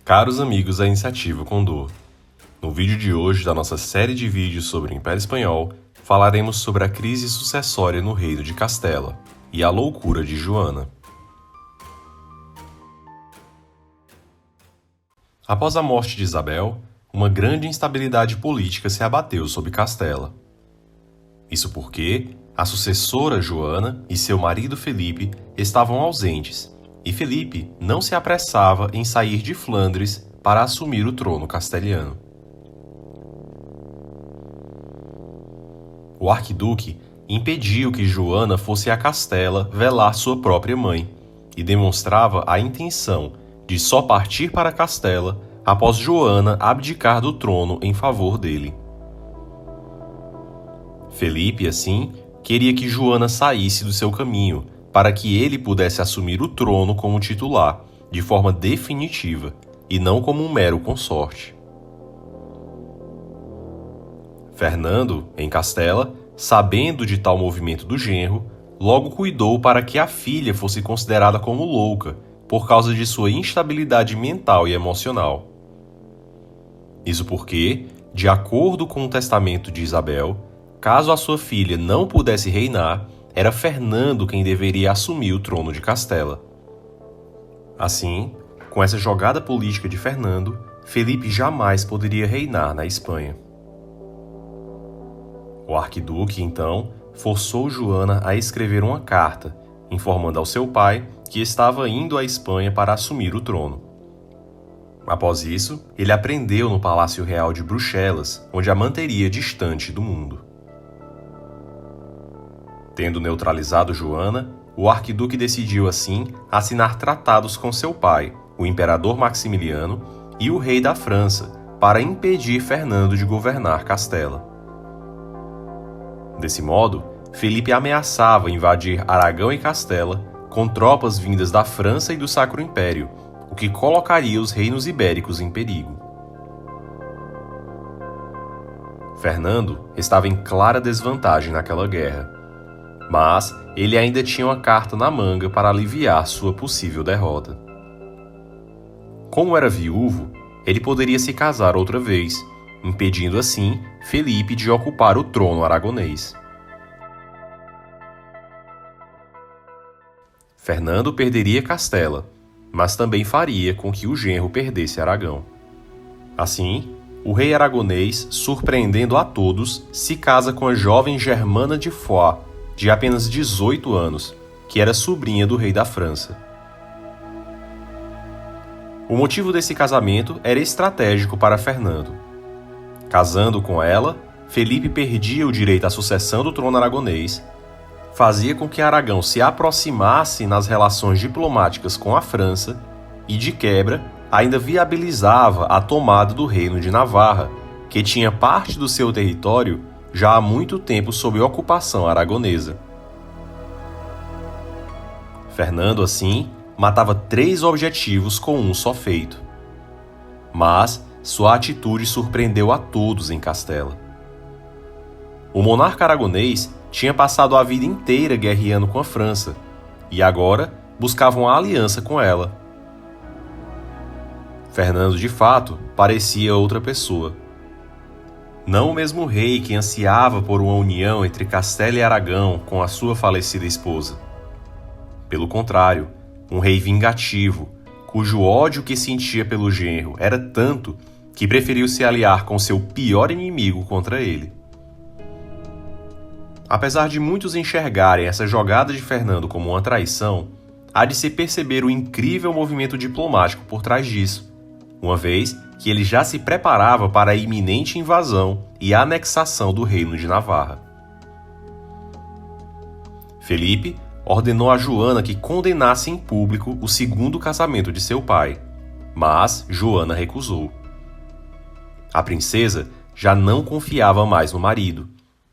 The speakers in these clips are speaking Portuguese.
Caros amigos da Iniciativa Condor, no vídeo de hoje da nossa série de vídeos sobre o Império Espanhol, falaremos sobre a crise sucessória no reino de Castela e a loucura de Joana. Após a morte de Isabel, uma grande instabilidade política se abateu sobre Castela. Isso porque a sucessora Joana e seu marido Felipe estavam ausentes, e Felipe não se apressava em sair de Flandres para assumir o trono castelhano. O arquiduque impediu que Joana fosse a Castela velar sua própria mãe e demonstrava a intenção de só partir para Castela após Joana abdicar do trono em favor dele. Felipe, assim, queria que Joana saísse do seu caminho para que ele pudesse assumir o trono como titular, de forma definitiva, e não como um mero consorte. Fernando, em Castela, sabendo de tal movimento do genro, logo cuidou para que a filha fosse considerada como louca, por causa de sua instabilidade mental e emocional. Isso porque, de acordo com o testamento de Isabel, caso a sua filha não pudesse reinar, era Fernando quem deveria assumir o trono de Castela. Assim, com essa jogada política de Fernando, Felipe jamais poderia reinar na Espanha. O arquiduque, então, forçou Joana a escrever uma carta, informando ao seu pai que estava indo à Espanha para assumir o trono. Após isso, ele a prendeu no Palácio Real de Bruxelas, onde a manteria distante do mundo. Tendo neutralizado Joana, o arquiduque decidiu, assim, assinar tratados com seu pai, o imperador Maximiliano, e o rei da França, para impedir Fernando de governar Castela. Desse modo, Felipe ameaçava invadir Aragão e Castela com tropas vindas da França e do Sacro Império, o que colocaria os reinos ibéricos em perigo. Fernando estava em clara desvantagem naquela guerra, mas ele ainda tinha uma carta na manga para aliviar sua possível derrota. Como era viúvo, ele poderia se casar outra vez, impedindo assim Felipe de ocupar o trono aragonês. Fernando perderia Castela, mas também faria com que o genro perdesse Aragão. Assim, o rei aragonês, surpreendendo a todos, se casa com a jovem Germana de Foix, de apenas 18 anos, que era sobrinha do rei da França. O motivo desse casamento era estratégico para Fernando. Casando com ela, Felipe perdia o direito à sucessão do trono aragonês, fazia com que Aragão se aproximasse nas relações diplomáticas com a França e, de quebra, ainda viabilizava a tomada do reino de Navarra, que tinha parte do seu território já há muito tempo sob ocupação aragonesa. Fernando, assim, matava 3 objetivos com um só feito. Mas sua atitude surpreendeu a todos em Castela. O monarca aragonês tinha passado a vida inteira guerreando com a França e agora buscava uma aliança com ela. Fernando, de fato, parecia outra pessoa. Não o mesmo rei que ansiava por uma união entre Castela e Aragão com a sua falecida esposa. Pelo contrário, um rei vingativo, cujo ódio que sentia pelo genro era tanto que preferiu se aliar com seu pior inimigo contra ele. Apesar de muitos enxergarem essa jogada de Fernando como uma traição, há de se perceber o incrível movimento diplomático por trás disso, uma vez que ele já se preparava para a iminente invasão e anexação do reino de Navarra. Felipe ordenou a Joana que condenasse em público o segundo casamento de seu pai, mas Joana recusou. A princesa já não confiava mais no marido,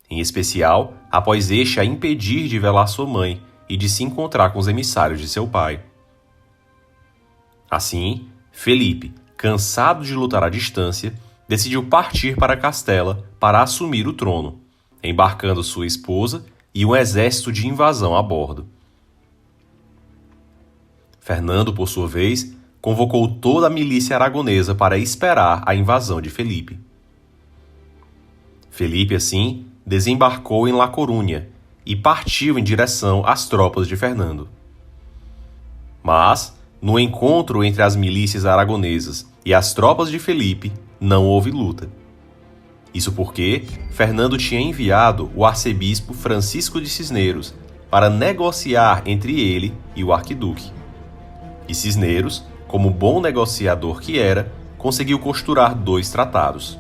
em especial após este a impedir de velar sua mãe e de se encontrar com os emissários de seu pai. Assim, Felipe, cansado de lutar à distância, decidiu partir para Castela para assumir o trono, embarcando sua esposa e um exército de invasão a bordo. Fernando, por sua vez, convocou toda a milícia aragonesa para esperar a invasão de Felipe. Felipe, assim, desembarcou em La Corunha e partiu em direção às tropas de Fernando. Mas, no encontro entre as milícias aragonesas e as tropas de Felipe, não houve luta. Isso porque Fernando tinha enviado o arcebispo Francisco de Cisneros para negociar entre ele e o arquiduque. E Cisneros, como bom negociador que era, conseguiu costurar 2 tratados.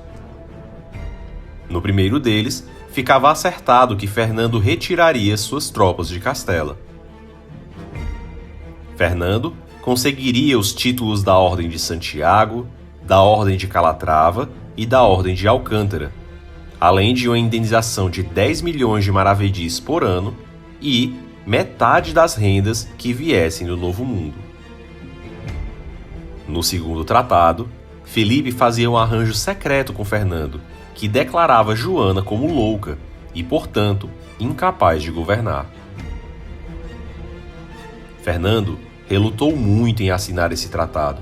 No primeiro deles, ficava acertado que Fernando retiraria suas tropas de Castela. Fernando conseguiria os títulos da Ordem de Santiago, da Ordem de Calatrava e da Ordem de Alcântara, além de uma indenização de 10 milhões de maravedis por ano e metade das rendas que viessem do Novo Mundo. No segundo tratado, Felipe fazia um arranjo secreto com Fernando, que declarava Joana como louca e, portanto, incapaz de governar. Fernando relutou muito em assinar esse tratado.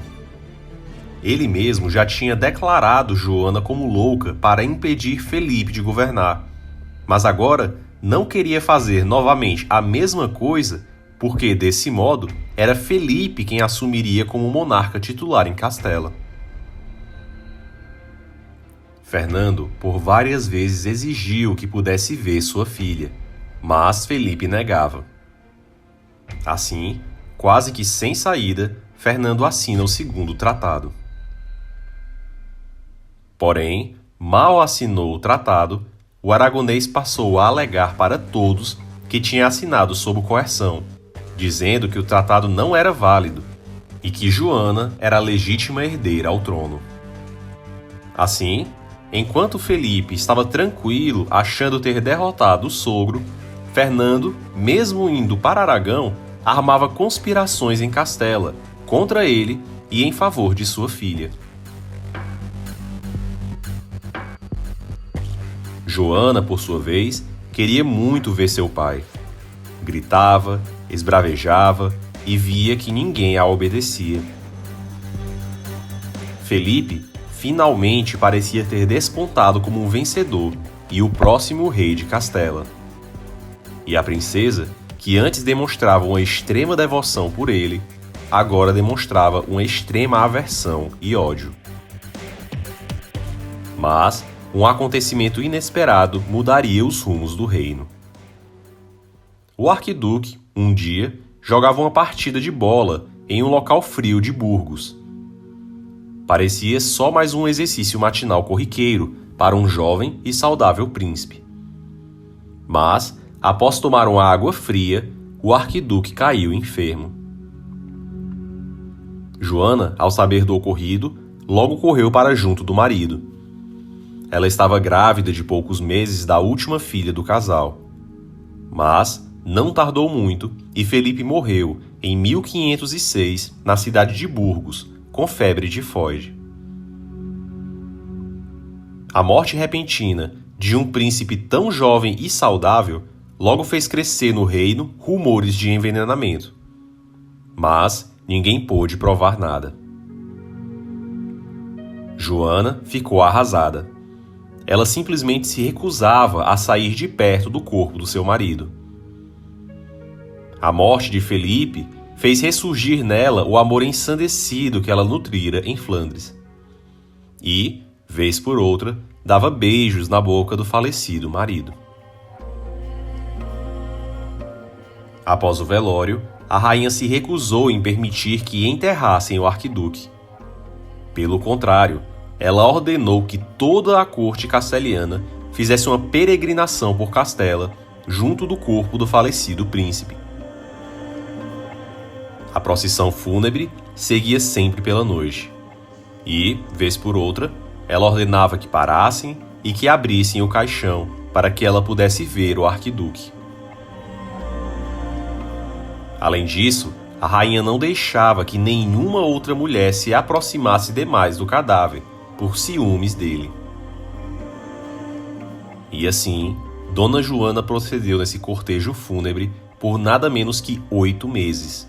Ele mesmo já tinha declarado Joana como louca para impedir Felipe de governar, mas agora não queria fazer novamente a mesma coisa porque, desse modo, era Felipe quem assumiria como monarca titular em Castela. Fernando, por várias vezes, exigiu que pudesse ver sua filha, mas Felipe negava. Assim, quase que sem saída, Fernando assina o segundo tratado. Porém, mal assinou o tratado, o aragonês passou a alegar para todos que tinha assinado sob coerção, dizendo que o tratado não era válido e que Joana era a legítima herdeira ao trono. Assim, enquanto Felipe estava tranquilo achando ter derrotado o sogro, Fernando, mesmo indo para Aragão, armava conspirações em Castela contra ele e em favor de sua filha. Joana, por sua vez, queria muito ver seu pai. Gritava, esbravejava e via que ninguém a obedecia. Felipe finalmente parecia ter despontado como um vencedor e o próximo rei de Castela. E a princesa, que antes demonstrava uma extrema devoção por ele, agora demonstrava uma extrema aversão e ódio. Mas um acontecimento inesperado mudaria os rumos do reino. O arquiduque, um dia, jogava uma partida de bola em um local frio de Burgos. Parecia só mais um exercício matinal corriqueiro para um jovem e saudável príncipe. Mas, após tomar uma água fria, o arquiduque caiu enfermo. Joana, ao saber do ocorrido, logo correu para junto do marido. Ela estava grávida de poucos meses da última filha do casal. Mas não tardou muito e Felipe morreu em 1506 na cidade de Burgos, com febre tifoide. A morte repentina de um príncipe tão jovem e saudável logo fez crescer no reino rumores de envenenamento. Mas ninguém pôde provar nada. Joana ficou arrasada. Ela simplesmente se recusava a sair de perto do corpo do seu marido. A morte de Felipe fez ressurgir nela o amor ensandecido que ela nutrira em Flandres. E, vez por outra, dava beijos na boca do falecido marido. Após o velório, a rainha se recusou em permitir que enterrassem o arquiduque. Pelo contrário, ela ordenou que toda a corte casteliana fizesse uma peregrinação por Castela, junto do corpo do falecido príncipe. A procissão fúnebre seguia sempre pela noite. E, vez por outra, ela ordenava que parassem e que abrissem o caixão para que ela pudesse ver o arquiduque. Além disso, a rainha não deixava que nenhuma outra mulher se aproximasse demais do cadáver, por ciúmes dele. E assim, Dona Joana procedeu nesse cortejo fúnebre por nada menos que 8 meses,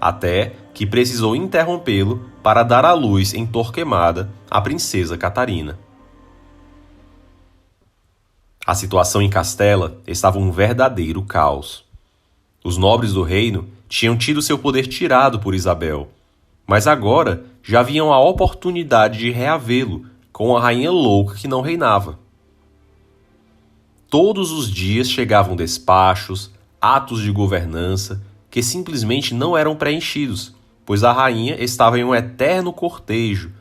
até que precisou interrompê-lo para dar à luz em Torquemada a princesa Catarina. A situação em Castela estava um verdadeiro caos. Os nobres do reino tinham tido seu poder tirado por Isabel, mas agora já viam a oportunidade de reavê-lo com a rainha louca que não reinava. Todos os dias chegavam despachos, atos de governança, que simplesmente não eram preenchidos, pois a rainha estava em um eterno cortejo,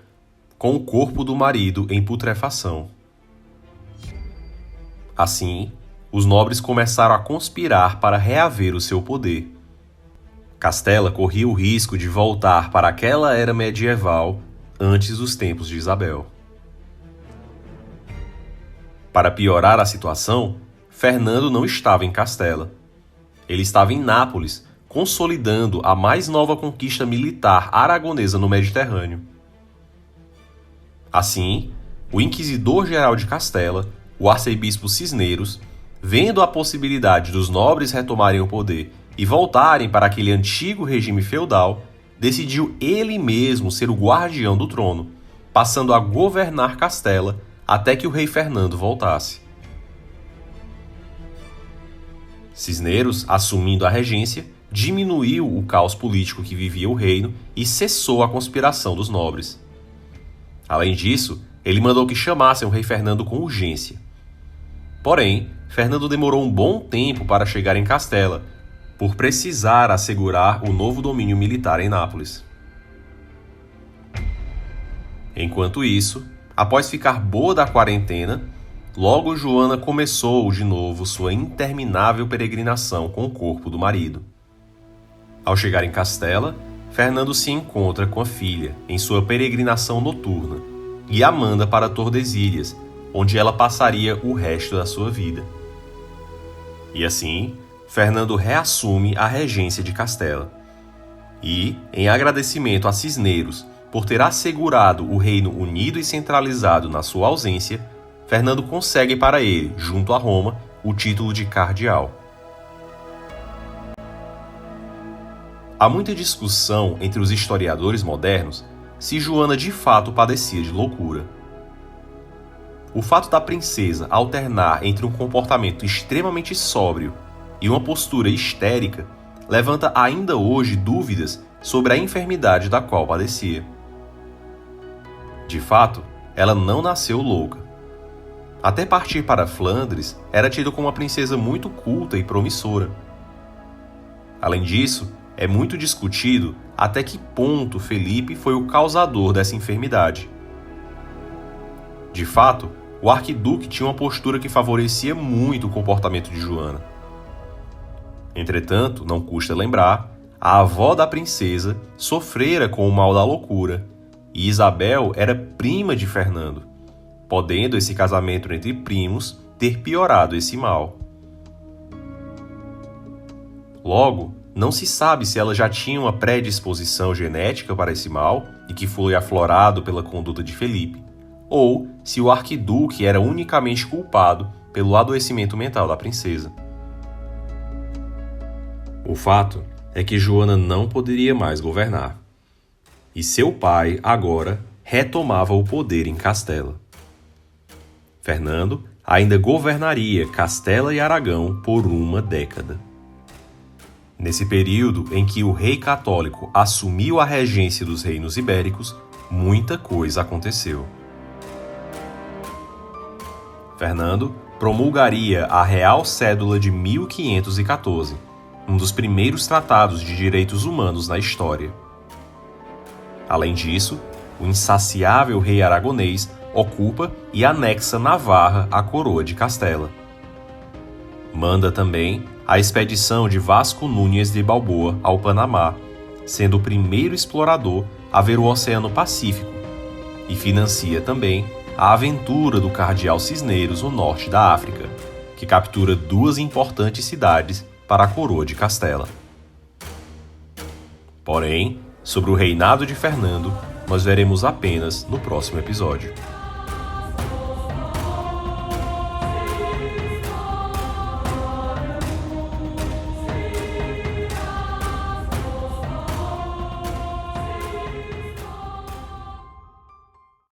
com o corpo do marido em putrefação. Assim, os nobres começaram a conspirar para reaver o seu poder. Castela corria o risco de voltar para aquela era medieval antes dos tempos de Isabel. Para piorar a situação, Fernando não estava em Castela. Ele estava em Nápoles, consolidando a mais nova conquista militar aragonesa no Mediterrâneo. Assim, o inquisidor-geral de Castela, o arcebispo Cisneros, vendo a possibilidade dos nobres retomarem o poder e voltarem para aquele antigo regime feudal, decidiu ele mesmo ser o guardião do trono, passando a governar Castela até que o rei Fernando voltasse. Cisneros, assumindo a regência, diminuiu o caos político que vivia o reino e cessou a conspiração dos nobres. Além disso, ele mandou que chamassem o rei Fernando com urgência. Porém, Fernando demorou um bom tempo para chegar em Castela, por precisar assegurar o novo domínio militar em Nápoles. Enquanto isso, após ficar boa da quarentena, logo Joana começou de novo sua interminável peregrinação com o corpo do marido. Ao chegar em Castela, Fernando se encontra com a filha em sua peregrinação noturna e a manda para Tordesilhas, onde ela passaria o resto da sua vida. E assim, Fernando reassume a regência de Castela. E, em agradecimento a Cisneros por ter assegurado o reino unido e centralizado na sua ausência, Fernando consegue para ele, junto a Roma, o título de cardeal. Há muita discussão entre os historiadores modernos se Joana de fato padecia de loucura. O fato da princesa alternar entre um comportamento extremamente sóbrio e uma postura histérica levanta ainda hoje dúvidas sobre a enfermidade da qual padecia. De fato, ela não nasceu louca. Até partir para Flandres, era tida como uma princesa muito culta e promissora. Além disso, é muito discutido até que ponto Felipe foi o causador dessa enfermidade. De fato, o arquiduque tinha uma postura que favorecia muito o comportamento de Joana. Entretanto, não custa lembrar, a avó da princesa sofrera com o mal da loucura, e Isabel era prima de Fernando, podendo esse casamento entre primos ter piorado esse mal. Logo, não se sabe se ela já tinha uma predisposição genética para esse mal e que foi aflorado pela conduta de Felipe, ou se o arquiduque era unicamente culpado pelo adoecimento mental da princesa. O fato é que Joana não poderia mais governar, e seu pai, agora, retomava o poder em Castela. Fernando ainda governaria Castela e Aragão por uma década. Nesse período em que o rei católico assumiu a regência dos reinos ibéricos, muita coisa aconteceu. Fernando promulgaria a Real Cédula de 1514, um dos primeiros tratados de direitos humanos na história. Além disso, o insaciável rei aragonês ocupa e anexa Navarra à coroa de Castela. Manda também a expedição de Vasco Núñez de Balboa ao Panamá, sendo o primeiro explorador a ver o Oceano Pacífico, e financia também a aventura do cardeal Cisneros no norte da África, que captura duas importantes cidades para a coroa de Castela. Porém, sobre o reinado de Fernando, nós veremos apenas no próximo episódio.